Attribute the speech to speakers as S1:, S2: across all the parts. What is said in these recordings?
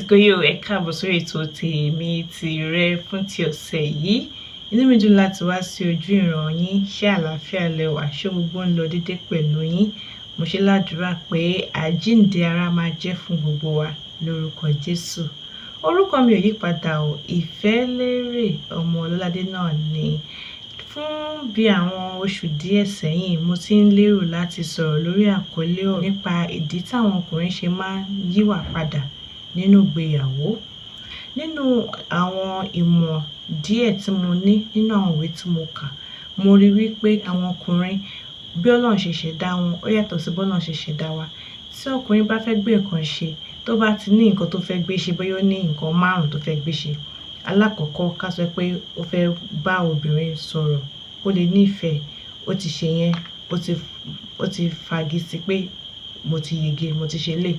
S1: àsìkò yìí ò, ẹ káàbọ̀ sórí ètò tèmi tìrẹ fún ti ọ̀sẹ̀ yìí. Inú mi dùn láti wá sí ojú ìran yín. Ṣé àlàáfíà lẹ wà? Ṣé gbogbo ń lọ dédé pẹ̀lú yín? Mo ṣe ládùúrà pé àjíǹde ara máa jẹ́ fún gbogbo wa lórúkọ Jésù. Orúkọ mi ò yí padà o, Ìfẹ́lérè ọmọ Ọlọ́ládé náà ni. Fún bí àwọn oṣù díẹ̀ sẹ́yìn, mo ti ń lérò láti sọ̀rọ̀ lórí àkọlé ọ̀rọ̀ nípa ìdí táwọn ọkùnrin ṣe máa ń yíwà padà nínú ìgbéyàwó. Nínú àwọn ìmọ̀ díẹ̀ tí mo ní nínú àwọn ìwé tí mo kà, mo rí wípé àwọn ọkùnrin bí Ọlọ́run ṣe ṣẹ̀dá wọn ó yàtọ̀ sí bí Ọlọ́run ṣe ṣẹ̀dá wa. Tí ọkùnrin bá fẹ́ gbé nǹkan ṣe, tó bá ti ní nǹkan tó fẹ́ gbé ṣe, bóyá ó ní nǹkan márùn-ún tó fẹ́ gbé ṣe. Alákọ̀ọ́kọ́ ká sọ pé ó fẹ́ bá obìnrin sọ̀rọ̀, ó lè nífẹ̀ẹ́, ó ti ṣe yẹn, ó ti fagi sí pé mo ti yege, mo ti ṣe lé.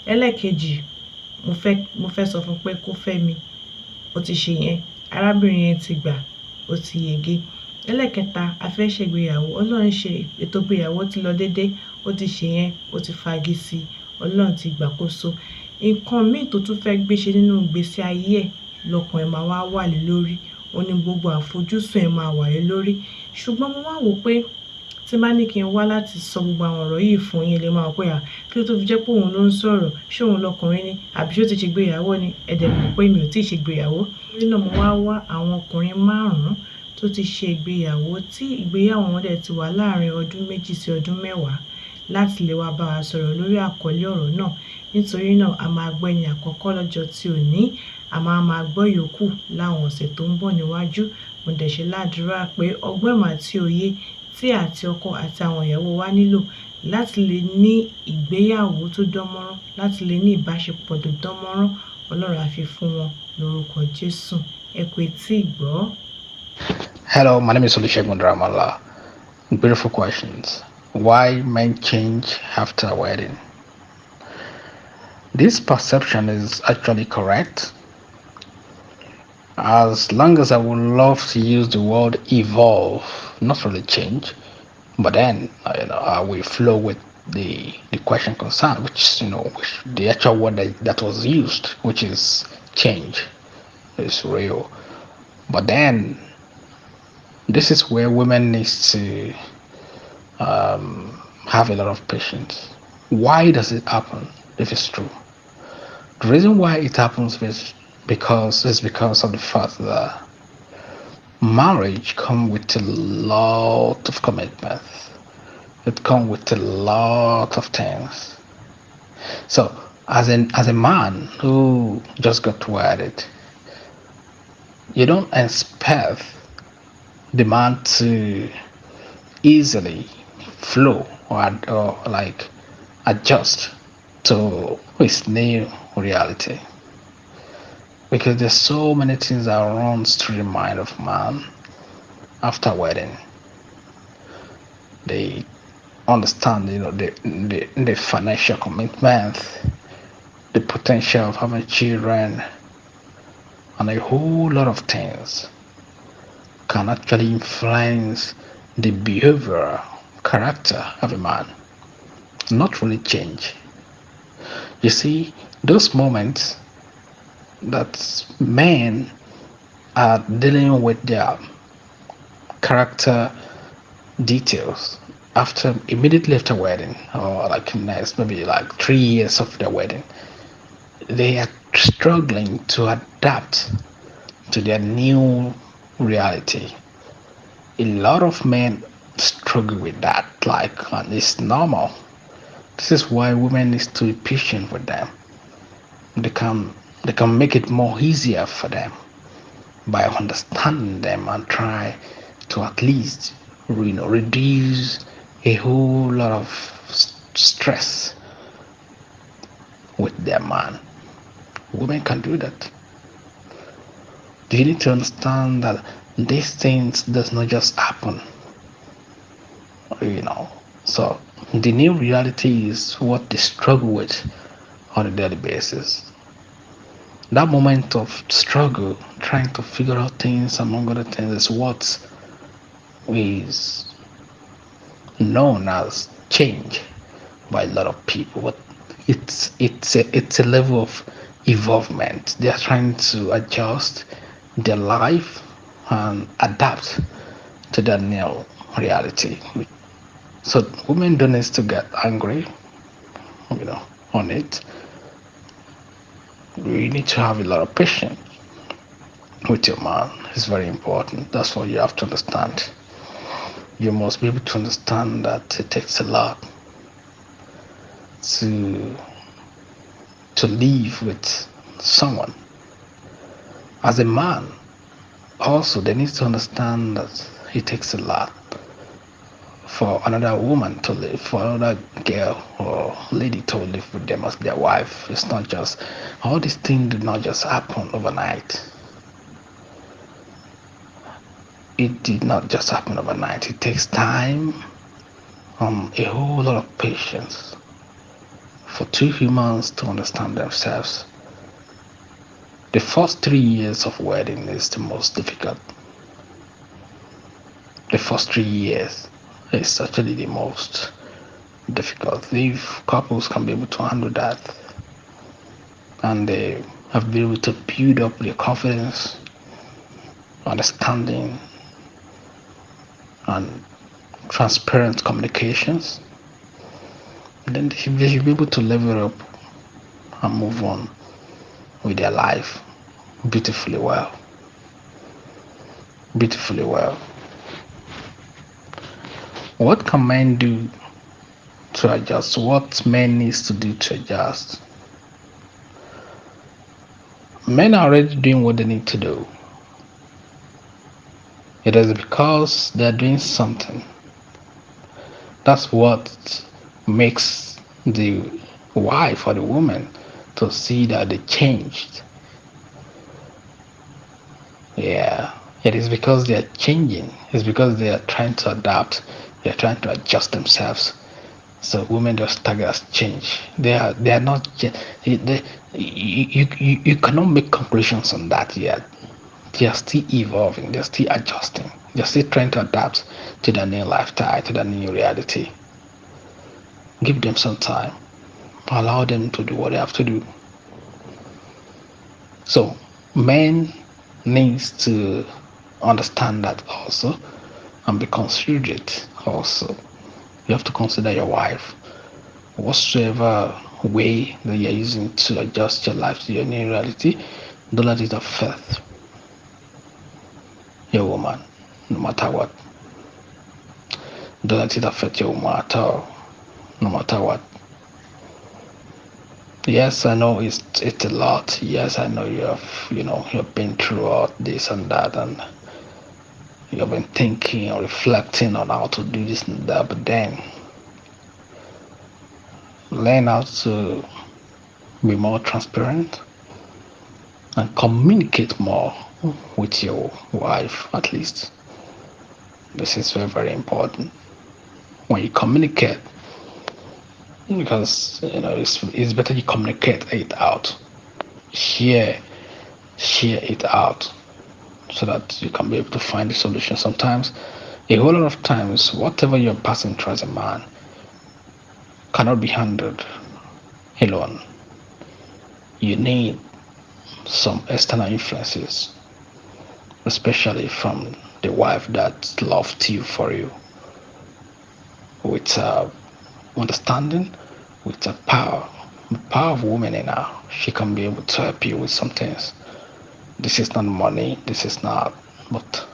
S1: Ẹlẹ́ẹ̀kejì, mo fẹ́ sọ fún pé kó fẹ́ mi, ó ti ṣe yẹn, arábìnrin yẹn ti gbà, ó ti yege. Ẹlẹ́ẹ̀kẹta, a fẹ́ ṣe ìgbéyàwó, Ọlọ́run ṣe ètò ìgbéyàwó ti lọ dédé, ó ti ṣe yẹn, ó ti fagi sí, Ọlọ́run ti gbàkóso. Nǹkan míì tó tún fẹ́ gbé ṣe nínú ìgbésí ayé ẹ̀ lọ́kàn ẹ̀ máa wà lé lórí, ó ní gbogbo àfojúsùn ẹ̀ máa wà lé lórí. Ṣùgbọ́n mo wá wò pé tí bá ní kí n wá láti sọ gbogbo àwọn ọ̀rọ̀ yìí fún yín, lè máa wò pé kí ló tó fi jẹ́ pé òun ló ń sọ̀rọ̀, ṣé òun lọkùnrin ni àbí ṣé ó ti ṣe ìgbéyàwó ni? Ẹ dẹ̀ mọ̀ pé mi ò tíì ṣe ìgbéyàwó. Nítorí náà mo wá àwọn ọkùnrin 5 tó ti ṣe ìgbéyàwó tí ìgbéyàwó wọn dẹ̀ ti wà láàárín ọdún 2 sí ọdún 10 láti lè wá bá wa sọ̀rọ̀ lórí àkọlé ọ̀rọ̀ náà. Nítorí náà a máa gbọ́ ẹni àkọ́kọ́ lọ́jọ́ tí ò ní, a máa gbọ́ yòókù láwọn ọ̀sẹ̀ tó ń bọ̀ níwájú. Mo dẹ̀ ṣe ládùúrà pé ọgbọ́n ìmọ̀ àti òye tí àti ọkọ àti àwọn ìyàwó wa nílò láti lè ní ìgbéyàwó tó dánmọ́rán, láti lè ní ìbáṣepọ̀ tó dánmọ́rán, Ọlọ́run á fi fún wọn lórúkọ Jésù. Ẹ kú etí ìgbọ́.
S2: Hello, my name is Olusegun Dramala. Beautiful questions. Why men change after a wedding? This perception is actually correct. As long as I would love to use the word evolve, not really change, but then I will flow with the question concerned, which the actual word that was used, which is change, is real. But then this is where women need to have a lot of patience. Why does it happen if it's true? The reason why it happens is because of the fact that marriage comes with a lot of commitment. It comes with a lot of things. So as a man who just got wedded, you don't expect the man to easily flow or like adjust to his new reality, because there's so many things that runs through the mind of man after wedding. They understand the financial commitment, the potential of having children, and a whole lot of things can actually influence the behavioral character of a man, not really change. You see, those moments that men are dealing with their character details immediately after wedding, or like next maybe like 3 years of their wedding, they are struggling to adapt to their new reality. A lot of men struggle with that, and it's normal. This is why women need to be patient with them. They can make it more easier for them by understanding them and try to at least reduce a whole lot of stress with their man. Women can do that. You need to understand that these things does not just happen. So the new reality is what they struggle with on a daily basis. That moment of struggle, trying to figure out things among other things, is what is known as change by a lot of people. But it's a level of evolvement. They are trying to adjust their life and adapt to that new reality. So women don't need to get angry, on it. You need to have a lot of patience with your man. It's very important. That's what you have to understand. You must be able to understand that it takes a lot to live with someone. As a man, also they need to understand that it takes a lot for another woman to live, for another girl or lady to live with them as their wife. It's not just all these things do not just happen overnight. It did not just happen overnight. It takes time, a whole lot of patience for two humans to understand themselves. The first 3 years of wedding is the most difficult. The first 3 years is actually the most difficult. If couples can be able to handle that and they have been able to build up their confidence, understanding, and transparent communications, then they should be able to level up and move on with their life beautifully well. Beautifully well. What can men do to adjust? What men needs to do to adjust? Men are already doing what they need to do. It is because they're doing something. That's what makes the wife or the woman to see that they changed. Yeah, it is because they are changing. It's because they are trying to adapt. They are trying to adjust themselves. So women just target as change. They are not. You cannot make conclusions on that yet. They are still evolving. They're still adjusting. They're still trying to adapt to the new lifestyle, to the new reality. Give them some time. Allow them to do what they have to do. So men needs to understand that also and be considerate also. You have to consider your wife. Whatsoever way that you're using to adjust your life to your new reality, don't let it affect your woman, no matter what. Don't let it affect your woman at all, no matter what. Yes, I know it's a lot. Yes, I know you've been through all this and that, and you've been thinking or reflecting on how to do this and that, but then learn how to be more transparent and communicate more with your wife, at least. This is very, very important. When you communicate, because it's better you communicate it out, share it out, so that you can be able to find a solution. Sometimes, a whole lot of times, whatever you're passing through as a man cannot be handled alone. You need some external influences, especially from the wife that loved you for you, with understanding, with the power of women in her. She can be able to help you with some things. This is not money, this is not, but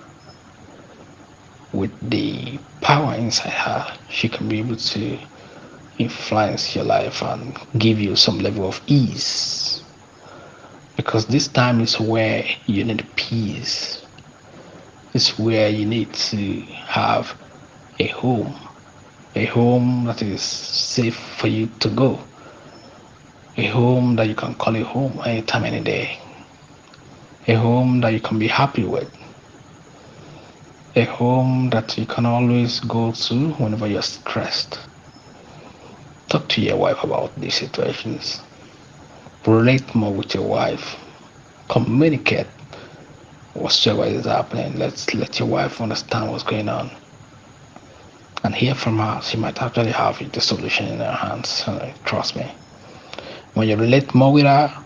S2: with the power inside her, she can be able to influence your life and give you some level of ease. Because this time is where you need peace. It's where you need to have a home that is safe for you to go, a home that you can call a home anytime, any day, a home that you can be happy with, a home that you can always go to whenever you're stressed. Talk to your wife about these situations. Relate more with your wife. Communicate whatsoever is happening. Let your wife understand what's going on and hear from her. She might actually have the solution in her hands. Trust me. When you relate more with her,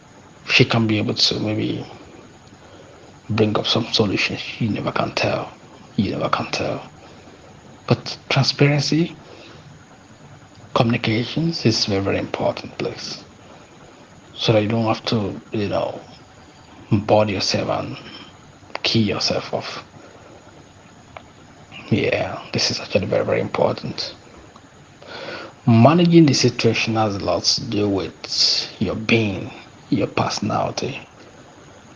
S2: she can be able to maybe bring up some solutions. You never can tell. You never can tell. But transparency, communications is very, very important, please. So that you don't have to, bother yourself and key yourself off. Yeah, this is actually very, very important. Managing the situation has a lot to do with your being, your personality.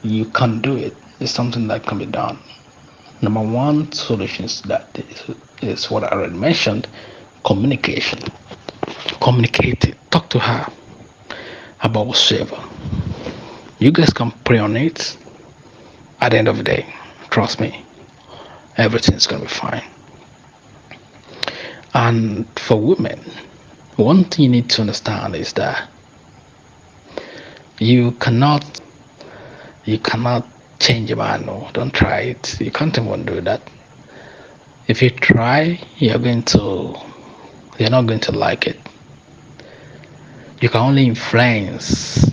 S2: You can do it. It's something that can be done. Number one solution is is what I already mentioned: communication. Communicate it. Talk to her about whatsoever. You guys can pray on it. At the end of the day, trust me, everything's gonna be fine. And for women, one thing you need to understand is that you cannot change a man. No, don't try it. You can't even do that. If you try, you're not going to like it. You can only influence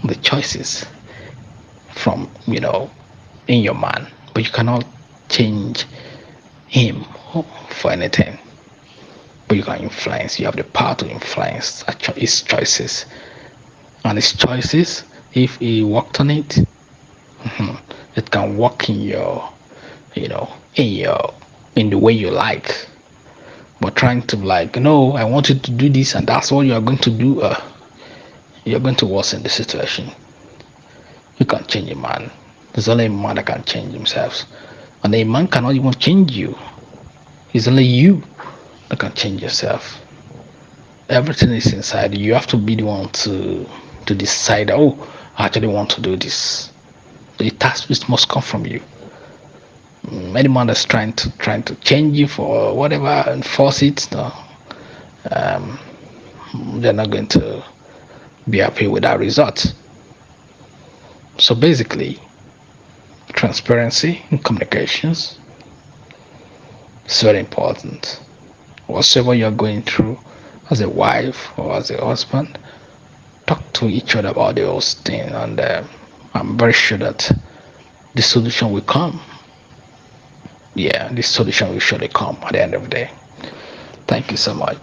S2: the choices from in your man, but you cannot change him for anything. But you can influence. You have the power to influence his choices, and his choices, if he worked on it, it can work in your in the way you like. But trying to no, I want you to do this and that's what you are going to do, you're going to worsen the situation. You can't change a man. There's only a man that can change himself, and a man cannot even change you. It's only you that can change yourself. Everything is inside you. You have to be the one to decide, oh, I actually want to do this. It must come from you. Any man that's trying to change you for whatever and force it, no, they're not going to be happy with that result. So basically, transparency in communications is very important. Whatever you're going through as a wife or as a husband, talk to each other about the whole thing, and I'm very sure that the solution will come. Yeah, this solution will surely come at the end of the day. Thank you so much.